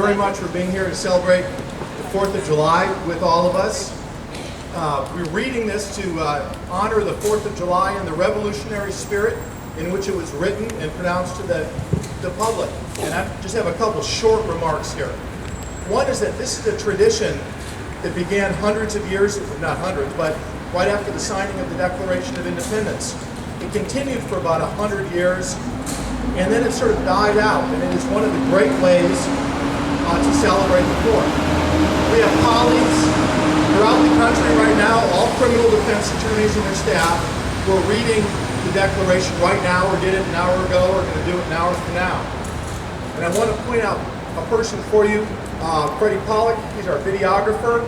very much for being here to celebrate the 4th of July with all of us. We're reading this to honor the 4th of July and the revolutionary spirit in which it was written and pronounced to the public. And I just have a couple short remarks here. One is that this is a tradition that began hundreds of years, not hundreds, but right after the signing of the Declaration of Independence. It continued for about 100 years, and then it sort of died out, and it is one of the great ways to celebrate the 4th. We have colleagues throughout the country right now, all criminal defense attorneys and their staff, who are reading the Declaration right now, or did it an hour ago, or going to do it an hour from now. And I want to point out a person for you, Freddie Pollock. He's our videographer.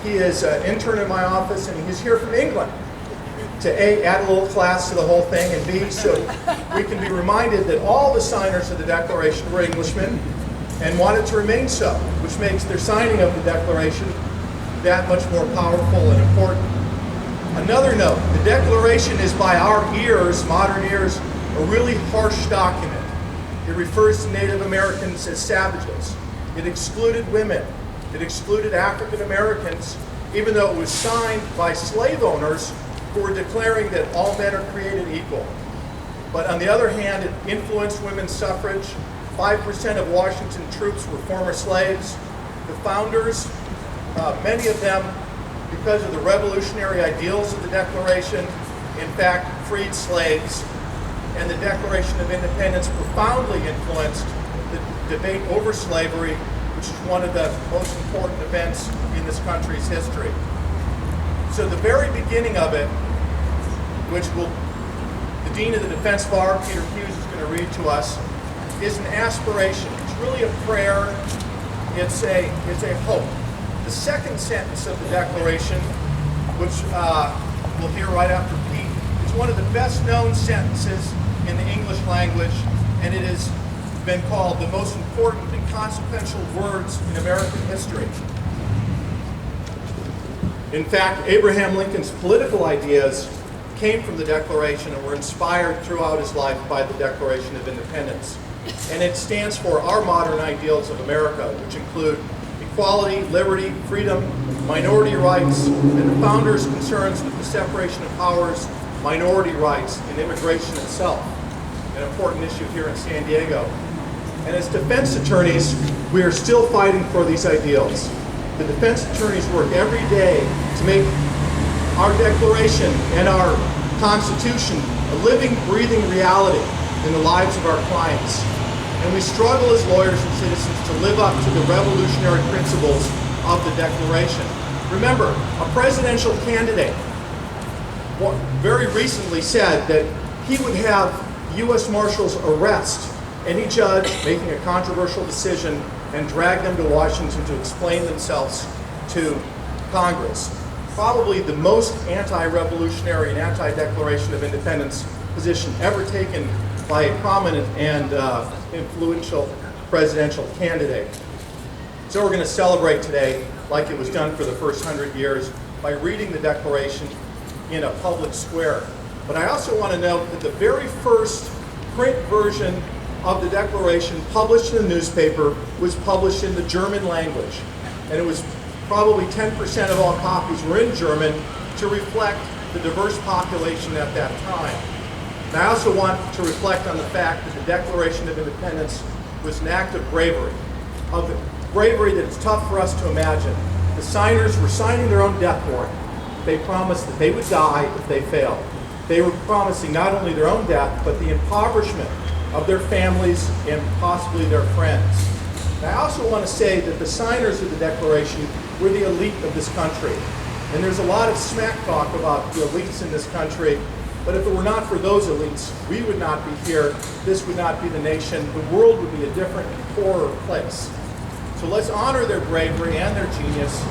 He is an intern in my office, and he's here from England to A, add a little class to the whole thing, and B, so we can be reminded that all the signers of the Declaration were Englishmen and wanted to remain so, which makes their signing of the Declaration that much more powerful and important. Another note, the Declaration is, by our ears, modern ears, a really harsh document. It refers to Native Americans as savages. It excluded women. It excluded African Americans, even though it was signed by slave owners who were declaring that all men are created equal. But on the other hand, it influenced women's suffrage. 5% of Washington troops were former slaves. The founders, many of them, because of the revolutionary ideals of the Declaration, in fact, freed slaves. And the Declaration of Independence profoundly influenced the debate over slavery, which is one of the most important events in this country's history. So the very beginning of it, which the Dean of the Defense Bar, Peter Hughes, is going to read to us, is an aspiration. It's really a prayer. It's a hope. The second sentence of the Declaration, which we'll hear right after Pete, is one of the best known sentences in the English language, and it has been called the most important and consequential words in American history. In fact, Abraham Lincoln's political ideas came from the Declaration and were inspired throughout his life by the Declaration of Independence. And it stands for our modern ideals of America, which include equality, liberty, freedom, minority rights, and the founders' concerns with the separation of powers, minority rights, and immigration itself, an important issue here in San Diego. And as defense attorneys, we are still fighting for these ideals. The defense attorneys work every day to make our Declaration and our Constitution a living, breathing reality in the lives of our clients. And we struggle as lawyers and citizens to live up to the revolutionary principles of the Declaration. Remember, a presidential candidate very recently said that he would have U.S. Marshals arrest any judge making a controversial decision and drag them to Washington to explain themselves to Congress. Probably the most anti-revolutionary and anti-Declaration of Independence position ever taken by a prominent and influential presidential candidate. So we're going to celebrate today, like it was done for the first 100 years, by reading the Declaration in a public square. But I also want to note that the very first print version of the Declaration published in the newspaper was published in the German language. And it was probably 10% of all copies were in German to reflect the diverse population at that time. And I also want to reflect on the fact that the Declaration of Independence was an act of bravery that is tough for us to imagine. The signers were signing their own death warrant. They promised that they would die if they failed. They were promising not only their own death, but the impoverishment of their families and possibly their friends. And I also want to say that the signers of the Declaration were the elite of this country. And there's a lot of smack talk about the elites in this country, but if it were not for those elites, we would not be here, this would not be the nation, the world would be a different, poorer place. So let's honor their bravery and their genius,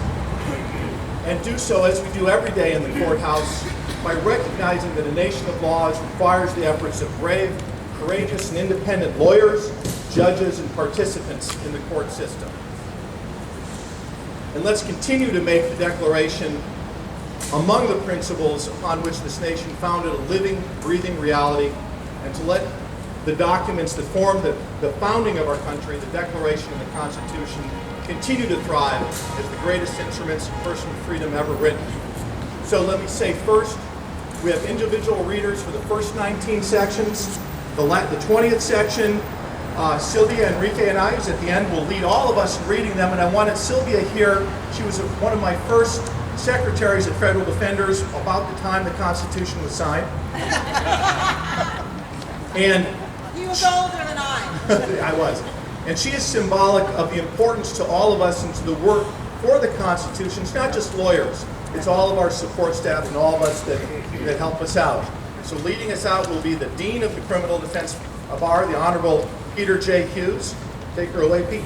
and do so as we do every day in the courthouse, by recognizing that a nation of laws requires the efforts of brave, courageous, and independent lawyers, judges, and participants in the court system. And let's continue to make the Declaration among the principles upon which this nation founded a living, breathing reality, and to let The documents that form the founding of our country, the Declaration and the Constitution, continue to thrive as the greatest instruments of personal freedom ever written. So let me say first, we have individual readers for the first 19 sections. The 20th section, Sylvia, Enrique, and I, who's at the end, will lead all of us in reading them. And I wanted Sylvia here. She was one of my first secretaries at Federal Defenders about the time the Constitution was signed. And he was older than I. I was. And she is symbolic of the importance to all of us and to the work for the Constitution. It's not just lawyers. It's all of our support staff and all of us that help us out. So leading us out will be the Dean of the Criminal Defense Bar, the Honorable Peter J. Hughes. Take her away, Pete.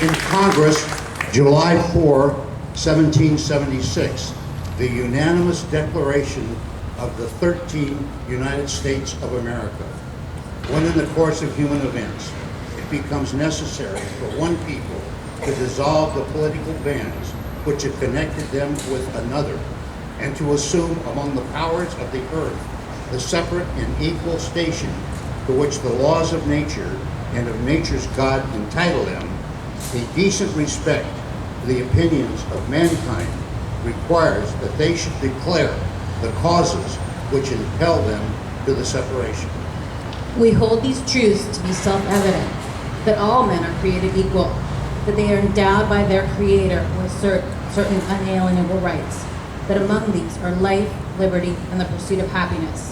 In Congress, July 4, 1776, the unanimous declaration of the 13 United States of America. When in the course of human events, it becomes necessary for one people to dissolve the political bands which have connected them with another, and to assume among the powers of the earth the separate and equal station to which the laws of nature and of nature's God entitle them, a decent respect to the opinions of mankind requires that they should declare the causes which impel them to the separation. We hold these truths to be self-evident, that all men are created equal, that they are endowed by their Creator with certain unalienable rights, that among these are life, liberty, and the pursuit of happiness,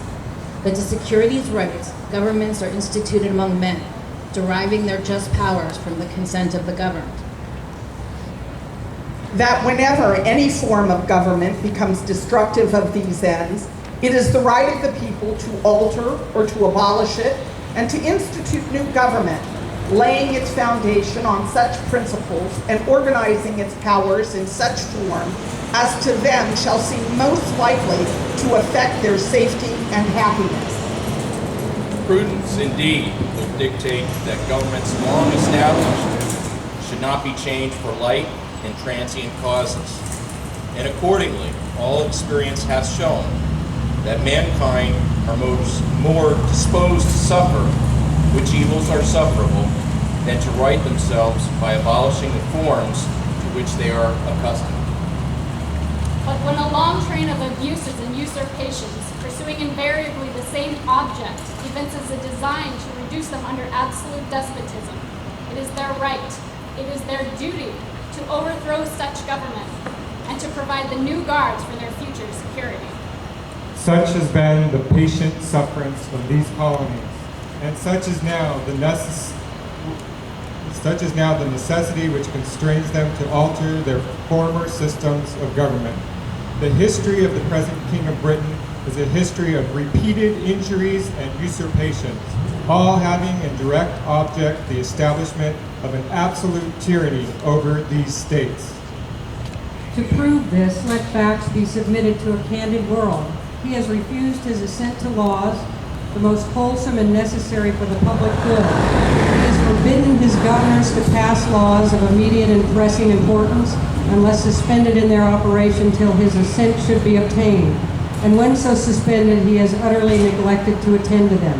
that to secure these rights, governments are instituted among men, deriving their just powers from the consent of the governed. That whenever any form of government becomes destructive of these ends, it is the right of the people to alter or to abolish it and to institute new government, laying its foundation on such principles and organizing its powers in such form as to them shall seem most likely to affect their safety and happiness. Prudence, indeed, would dictate that governments long established should not be changed for light and transient causes. And accordingly, all experience hath shown that mankind are more disposed to suffer which evils are sufferable than to right themselves by abolishing the forms to which they are accustomed. But when a long train of abuses and usurpations, pursuing invariably the same object, evinces a design to reduce them under absolute despotism, it is their right, it is their duty to overthrow such government and to provide the new guards for their future security. Such has been the patient sufferance of these colonies, and such is now the necessity which constrains them to alter their former systems of government. The history of the present King of Britain is a history of repeated injuries and usurpations, all having in direct object the establishment of an absolute tyranny over these states. To prove this, let facts be submitted to a candid world. He has refused his assent to laws, the most wholesome and necessary for the public good. He has forbidden his governors to pass laws of immediate and pressing importance unless suspended in their operation till his assent should be obtained. And when so suspended, he has utterly neglected to attend to them.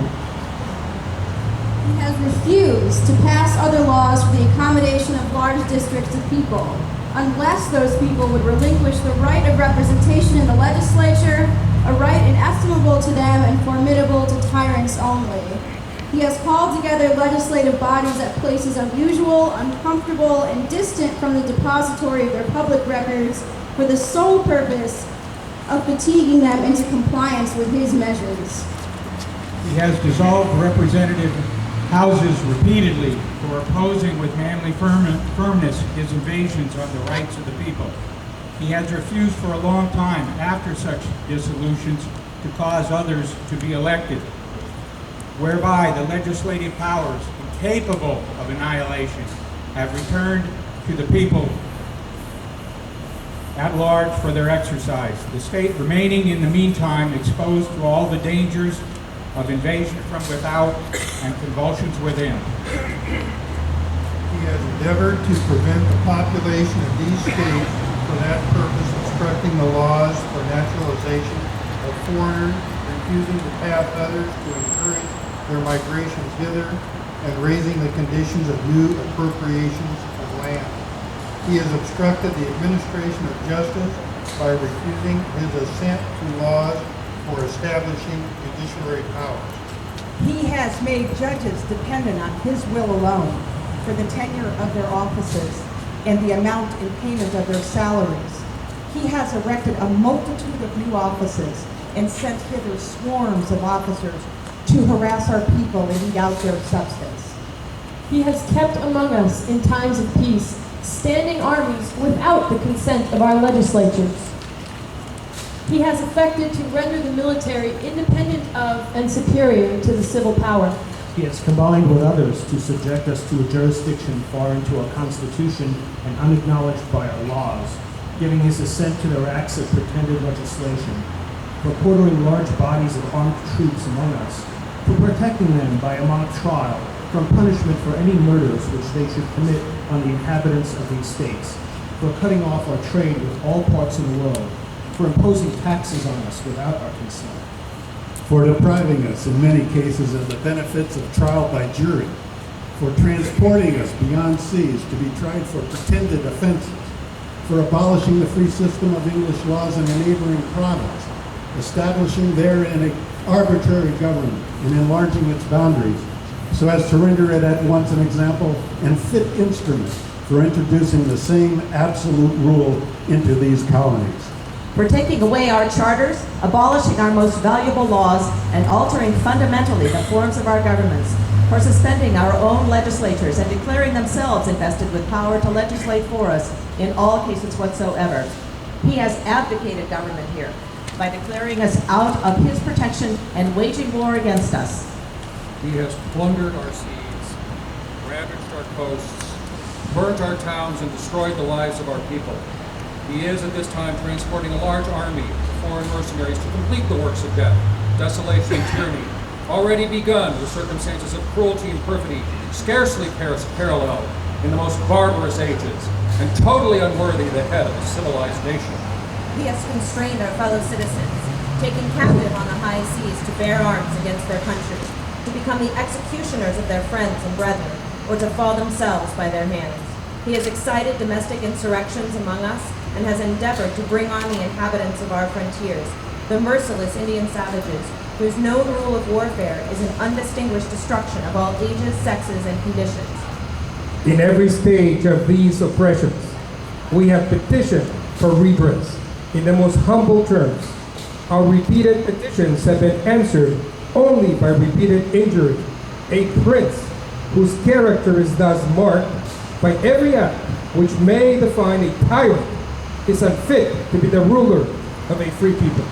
He has refused to pass other laws for the accommodation of large districts of people, unless those people would relinquish the right of representation in the legislature, a right inestimable to them and formidable to tyrants only. He has called together legislative bodies at places unusual, uncomfortable, and distant from the depository of their public records for the sole purpose of fatiguing them into compliance with his measures. He has dissolved representative houses repeatedly for opposing with manly firmness his invasions on the rights of the people. He has refused for a long time after such dissolutions to cause others to be elected, whereby the legislative powers, incapable of annihilation, have returned to the people at large for their exercise, the state remaining in the meantime exposed to all the dangers of invasion from without and convulsions within. He has endeavored to prevent the population of these states for that purpose obstructing the laws for naturalization of foreigners and refusing to pass others to encourage their migrations hither, and raising the conditions of new appropriations of land. He has obstructed the administration of justice by refusing his assent to laws for establishing judiciary powers. He has made judges dependent on his will alone for the tenure of their offices and the amount and payment of their salaries. He has erected a multitude of new offices and sent hither swarms of officers to harass our people and eat out their substance. He has kept among us in times of peace standing armies without the consent of our legislatures. He has effected to render the military independent of and superior to the civil power. He has combined with others to subject us to a jurisdiction foreign to our Constitution and unacknowledged by our laws, giving his assent to their acts of pretended legislation, for quartering large bodies of armed troops among us, for protecting them by a mock trial from punishment for any murders which they should commit on the inhabitants of these states, for cutting off our trade with all parts of the world, for imposing taxes on us without our consent, for depriving us in many cases of the benefits of trial by jury, for transporting us beyond seas to be tried for pretended offenses, for abolishing the free system of English laws in a neighboring province, establishing therein an arbitrary government and enlarging its boundaries so as to render it at once an example and fit instrument for introducing the same absolute rule into these colonies. For taking away our charters, abolishing our most valuable laws, and altering fundamentally the forms of our governments, for suspending our own legislatures and declaring themselves invested with power to legislate for us in all cases whatsoever. He has abdicated government here by declaring us out of his protection and waging war against us. He has plundered our seas, ravaged our coasts, burnt our towns, and destroyed the lives of our people. He is at this time transporting a large army of foreign mercenaries to complete the works of death, desolation, and tyranny, already begun with circumstances of cruelty and perfidy scarcely paralleled in the most barbarous ages, and totally unworthy the head of a civilized nation. He has constrained our fellow citizens, taken captive on the high seas to bear arms against their country, to become the executioners of their friends and brethren, or to fall themselves by their hands. He has excited domestic insurrections among us, and has endeavored to bring on the inhabitants of our frontiers, the merciless Indian savages, whose known rule of warfare is an undistinguished destruction of all ages, sexes, and conditions. In every stage of these oppressions, we have petitioned for redress in the most humble terms. Our repeated petitions have been answered only by repeated injury. A prince whose character is thus marked by every act which may define a tyrant is unfit to be the ruler of a free people.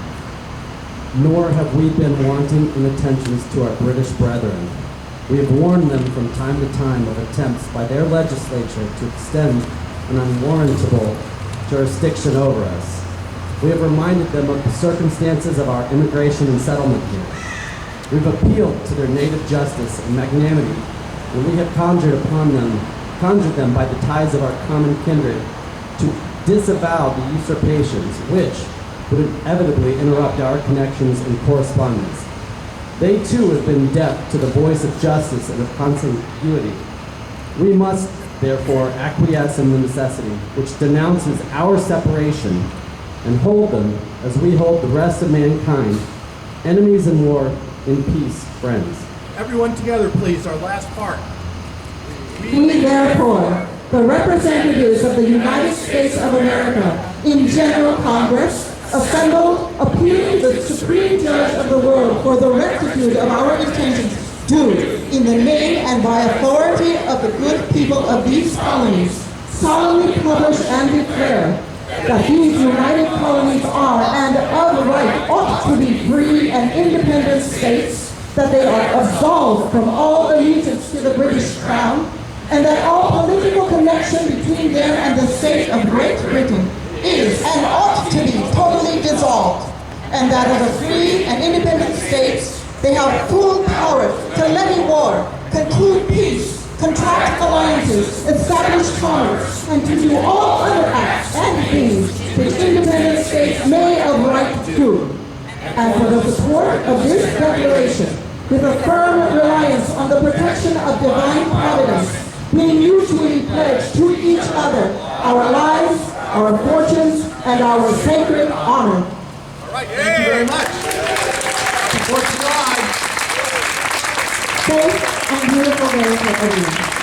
Nor have we been wanting in attentions to our British brethren. We have warned them from time to time of attempts by their legislature to extend an unwarrantable jurisdiction over us. We have reminded them of the circumstances of our immigration and settlement here. We've appealed to their native justice and magnanimity, and we have conjured them by the ties of our common kindred to disavow the usurpations which would inevitably interrupt our connections and correspondence. They too have been deaf to the voice of justice and of contiguity. We must, therefore, acquiesce in the necessity which denounces our separation and hold them, as we hold the rest of mankind, enemies in war, in peace, friends. Everyone together, please, our last part. We therefore, the representatives of the United States of America in General Congress, assembled, appealing to the Supreme Judge of the world for the rectitude of our intentions, do, in the name and by authority of the good people of these colonies, solemnly publish and declare that these united colonies are, and of right ought to be free and independent states, that they are absolved from all allegiance to the British Crown, and that all political connection between them and the state of Great Britain is and ought to be totally dissolved, and that of the free and independent states they have full power to levy war, conclude peace, contract alliances, establish commerce, and to do all other acts and things which independent states may of right do. and for the support of this declaration, with a firm reliance on the protection of divine providence, being mutually pledged to each other our lives, our fortunes, and our sacred honor. All right, thank you very much. Support the ride. Safe and beautiful day for everyone.